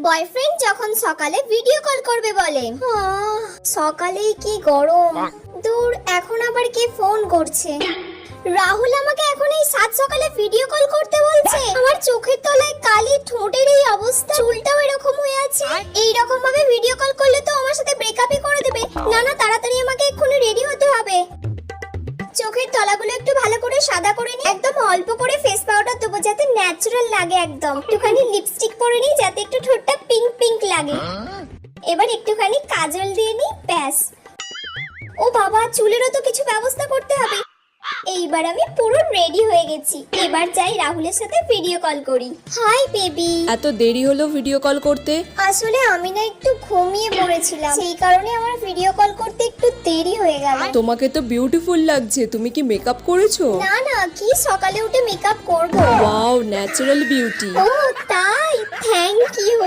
Boyfriend যখন সকালে video call করবে বলে, সকালেই কি গরম, দূর এখন আবার কে ফোন করছে। রাহুল আমাকে এখন এই সাত সকালে ভিডিও কল করতে বলছে। আমার চোখের তলায় কালি, ঠোঁটের এই অবস্থা, চুলটাও এরকম হয়ে আছে। এই রকম ভাবে ভিডিও কল করলে তো আমার সাথে ব্রেকআপই করে দেবে। না না, তাড়াতাড়ি আমাকে এক্ষুনি রেডি হতে হবে। চোখের তলাগুলো একটু ভালো করে সাদা করে নি, একদম অল্প করে ফেস পাউডার দেবো যাতে ন্যাচারাল লাগে, একদম একটুখানি লিপস্টিক পরে নি যাতে একটু ঠোঁটটা পিঙ্ক পিঙ্ক লাগে। এবার একটুখানি কাজল দিয়ে নি, ব্যাস। ও বাবা, চুলেরও তো কিছু ব্যবস্থা করতে হবে। এইবার আমি পুরো রেডি হয়ে গেছি। এবার যাই রাহুলের সাথে ভিডিও কল করি। Hi baby. এত দেরি হলো ভিডিও কল করতে? আসলে আমি না একটু ঘুমিয়ে পড়েছিলাম, সেই কারণে আমার ভিডিও কল করতে একটু দেরি হয়ে গেল। তোমাকে তো বিউটিফুল লাগছে, তুমি কি মেকআপ করেছো? না না, কি সকালে উঠে মেকআপ করব? Wow, natural beauty. ও তাই, থ্যাংক ইউ।